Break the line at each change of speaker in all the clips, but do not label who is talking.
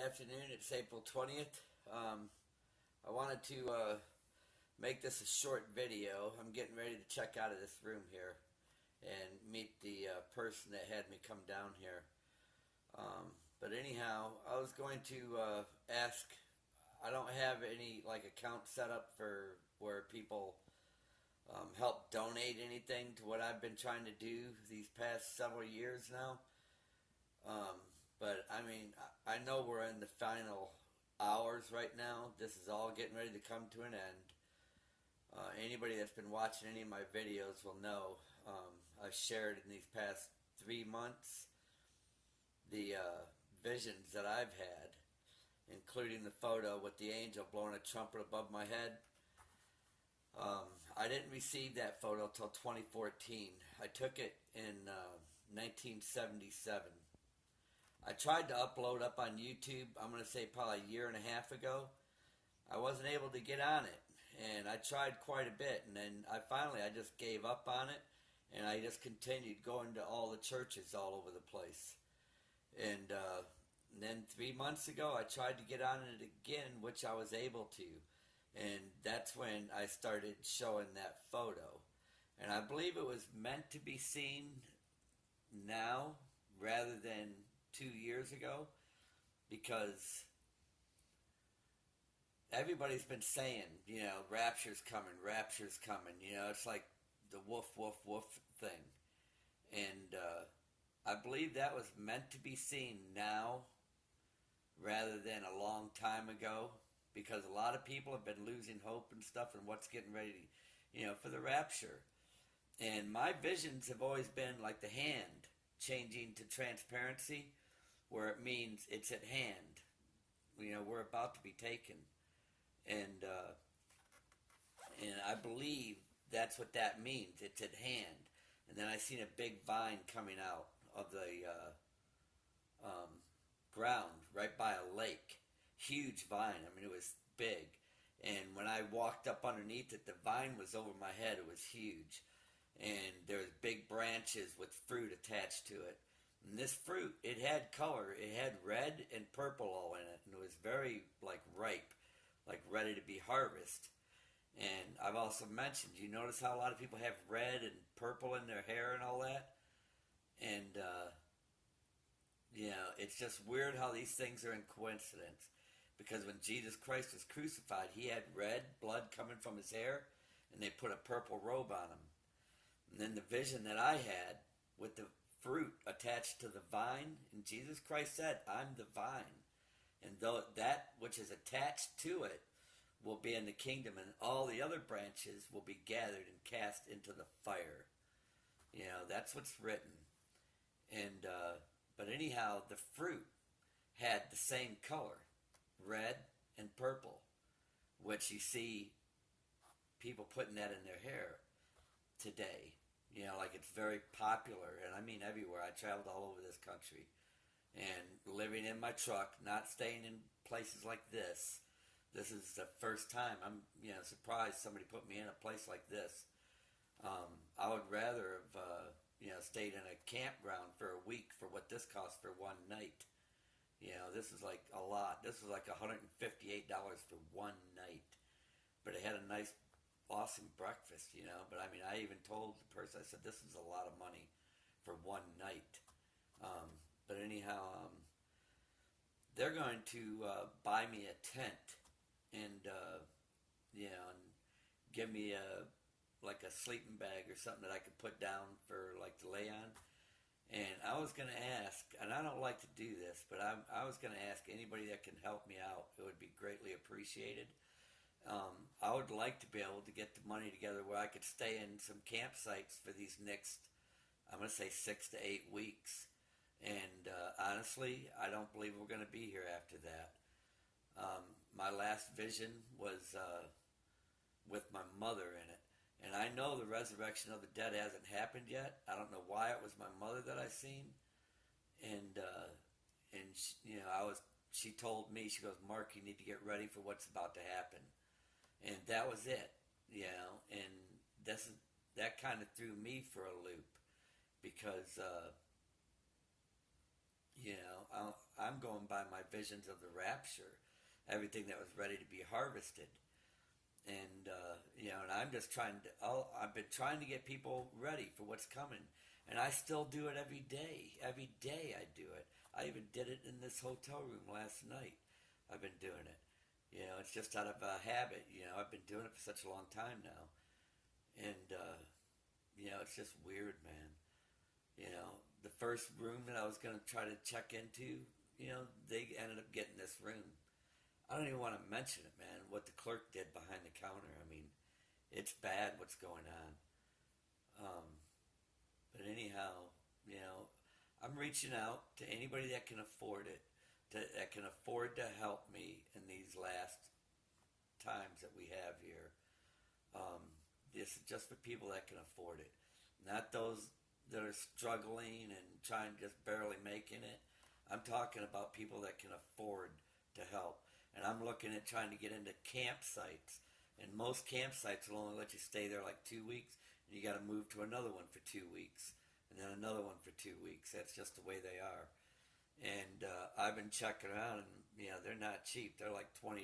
afternoon. It's April 20th. I wanted to make this a short video. I'm getting ready to check out of this room here and meet the person that had me come down here. But anyhow, I was going to ask, I don't have any account set up for where people help donate anything to what I've been trying to do these past several years now. But I mean, I know we're in the final hours right now. This is all getting ready to come to an end. Anybody that's been watching any of my videos will know I've shared in these past 3 months the visions that I've had, including the photo with the angel blowing a trumpet above my head. I didn't receive that photo till 2014. I took it in 1977. I tried to upload up on YouTube, I'm going to say probably a year and a half ago. I wasn't able to get on it, and I tried quite a bit, and then I just gave up on it, and I just continued going to all the churches all over the place. And then 3 months ago, I tried to get on it again, which I was able to, and that's when I started showing that photo. And I believe it was meant to be seen now rather than 2 years ago, because everybody's been saying, rapture's coming, it's like the woof, woof, woof thing. And I believe that was meant to be seen now rather than a long time ago, because a lot of people have been losing hope and stuff and what's getting ready, for the rapture. And my visions have always been like the hand changing to transparency, where it means it's at hand. We're about to be taken. And I believe that's what that means. It's at hand. And then I seen a big vine coming out of the ground right by a lake. Huge vine. I mean, it was big. And when I walked up underneath it, the vine was over my head. It was huge. And there was big branches with fruit attached to it. And this fruit, it had color. It had red and purple all in it. And it was very, ripe, ready to be harvested. And I've also mentioned, you notice how a lot of people have red and purple in their hair and all that? And, it's just weird how these things are in coincidence. Because when Jesus Christ was crucified, he had red blood coming from his hair, and they put a purple robe on him. And then the vision that I had with the fruit attached to the vine, and Jesus Christ said, I'm the vine, and though that which is attached to it will be in the kingdom, and all the other branches will be gathered and cast into the fire. That's what's written. And but anyhow, the fruit had the same color, red and purple, which you see people putting that in their hair today. It's very popular, and I mean everywhere. I traveled all over this country, and living in my truck, not staying in places like this. This is the first time I'm, surprised somebody put me in a place like this. I would rather have, stayed in a campground for a week for what this cost for one night. This is like a lot. This was like $158 for one night, but it had a nice awesome breakfast, but I mean, I even told the person, I said, this is a lot of money for one night. But anyhow, they're going to buy me a tent and, and give me a sleeping bag or something that I could put down for to lay on. And I was going to ask, and I don't like to do this, but I was going to ask anybody that can help me out. It would be greatly appreciated. I would like to be able to get the money together where I could stay in some campsites for these next, I'm going to say 6 to 8 weeks. And honestly, I don't believe we're going to be here after that. My last vision was with my mother in it. And I know the resurrection of the dead hasn't happened yet. I don't know why it was my mother that I seen. And she told me, she goes, Mark, you need to get ready for what's about to happen. And that was it, and that kind of threw me for a loop, because, I'm going by my visions of the rapture, everything that was ready to be harvested. And and I'm just I've been trying to get people ready for what's coming, and I still do it every day. Every day I do it. I even did it in this hotel room last night. I've been doing it. It's just out of a habit. I've been doing it for such a long time now, and it's just weird, man. The first room that I was going to try to check into, they ended up getting this room. I don't even want to mention it, man, what the clerk did behind the counter. I mean, it's bad what's going on. But anyhow, I'm reaching out to anybody that can afford it, that can afford to help me in these last times that we have here. This is just for people that can afford it, not those that are struggling and trying just barely making it. I'm talking about people that can afford to help. And I'm looking at trying to get into campsites. And most campsites will only let you stay there like 2 weeks. And you got to move to another one for 2 weeks. And then another one for 2 weeks. That's just the way they are. And I've been checking around, and they're not cheap. They're like $20.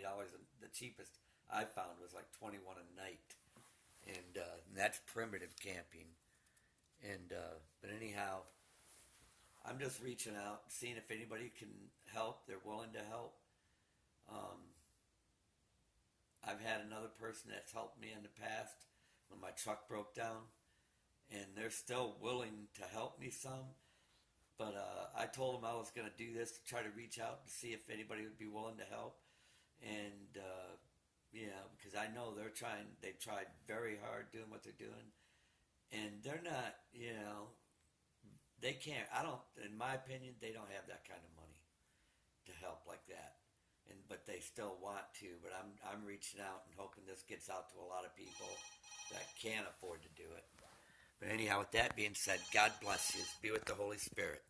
The cheapest I found was like $21 a night. And that's primitive camping. And but anyhow, I'm just reaching out, seeing if anybody can help. They're willing to help. I've had another person that's helped me in the past when my truck broke down, and they're still willing to help me some. But I told them I was going to do this to try to reach out to see if anybody would be willing to help. And, because I know they've tried very hard doing what they're doing. And they're not, they can't, in my opinion, they don't have that kind of money to help like that. But they still want to. But I'm reaching out and hoping this gets out to a lot of people that can afford to do it. But anyhow, with that being said, God bless you. Be with the Holy Spirit.